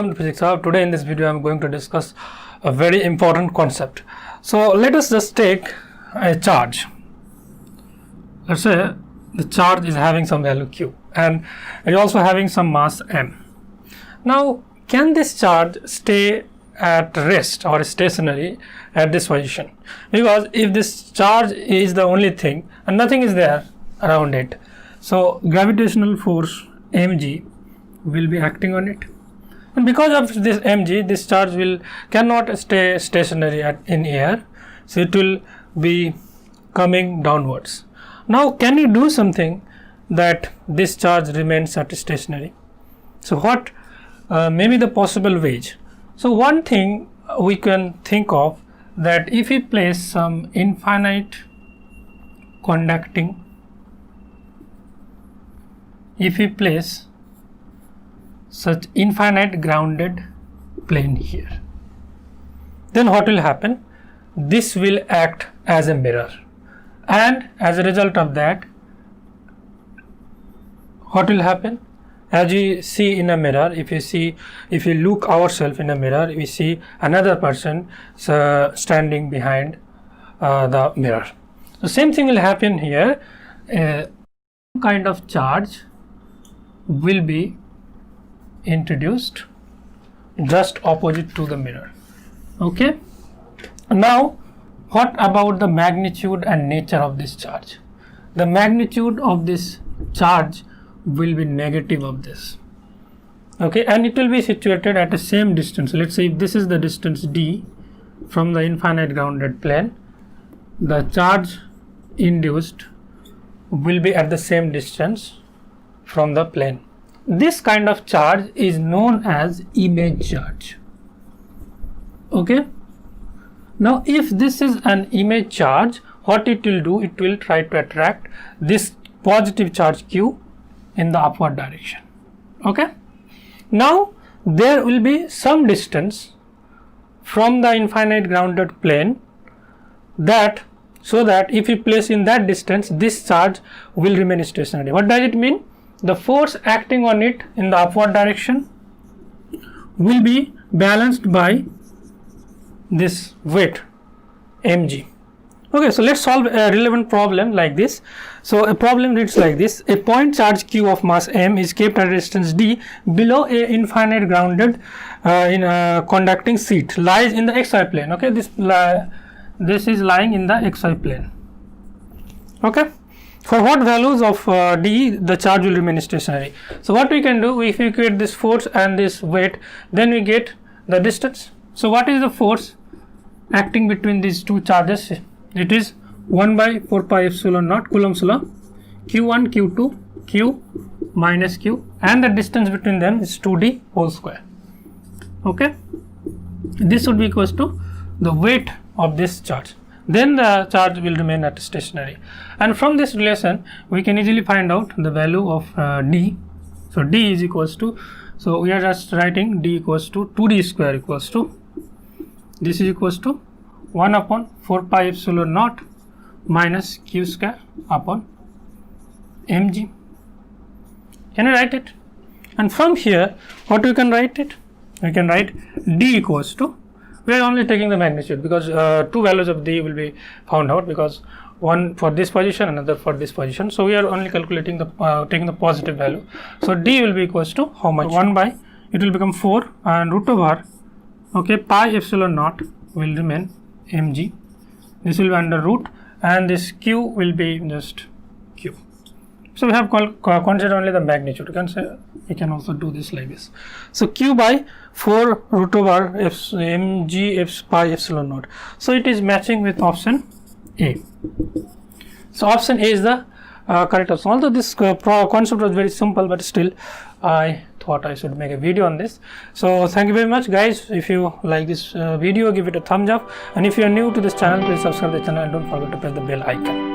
welcome to Physics Hub. Today in this video I am going to discuss a very important concept. So let us just take a charge. Let's say the charge is having some value q and it is also having some mass m. Now can this charge stay at rest or stationary at this position? Because if this charge is the only thing and nothing is there around it, so gravitational force mg will be acting on it, and because of this mg, this charge cannot stay stationary in air, so it will be coming downwards. Now can you do something that this charge remains at stationary? So what may be the possible ways? So one thing we can think of, that if we place some infinite conducting, if we place such infinite grounded plane here, then what will happen? This will act as a mirror, and as a result of that, what will happen? As you see in a mirror, if you look ourselves in a mirror, we see another person standing behind the mirror. The same thing will happen here. Kind of charge will be introduced just opposite to the mirror. Okay. Now what about the magnitude and nature of this charge? The magnitude of this charge will be negative of this. Okay, and it will be situated at the same distance. Let's say if this is the distance d from the infinite grounded plane, the charge induced will be at the same distance from the plane. This kind of charge is known as image charge. Okay. Now if this is an image charge, what it will do, it will try to attract this positive charge q in the upward direction. Okay. Now there will be some distance from the infinite grounded plane, so that if we place in that distance, this charge will remain stationary. What does it mean? The force acting on it in the upward direction will be balanced by this weight mg. Okay, so let's solve a relevant problem like this. So a problem reads like this: a point charge q of mass m is kept at a distance d below a infinite grounded in a conducting sheet, lies in the xy plane. Okay, this is lying in the xy plane. Okay. For what values of d the charge will remain stationary? So what we can do, if we create this force and this weight, then we get the distance. So what is the force acting between these two charges? It is 1 by 4 pi epsilon naught Coulomb's law, q1 q2 q minus q, and the distance between them is 2d whole square. Okay, this would be equals to the weight of this charge. Then the charge will remain at stationary, and from this relation we can easily find out the value of d. So d is equals to, so we are just writing d equals to 2d square equals to, this is equals to 1 upon 4 pi epsilon naught minus q square upon mg. Can I write it? And from here what we can write it? We can write d equals to, we are only taking the magnitude because two values of d will be found out, because one for this position, another for this position. So we are only calculating the taking the positive value. So d will be equals to how much? 1 by, it will become 4 and root over, okay, pi epsilon naught will remain mg. This will be under root, and this q will be just q. So we have considered only the magnitude. We can also do this like this. So q by 4 root over mg f pi epsilon naught. So it is matching with option A. So option A is the correct option. Although this concept was very simple, but still I thought I should make a video on this. So thank you very much guys. If you like this video, give it a thumbs up, and if you are new to this channel, please subscribe the channel and don't forget to press the bell icon.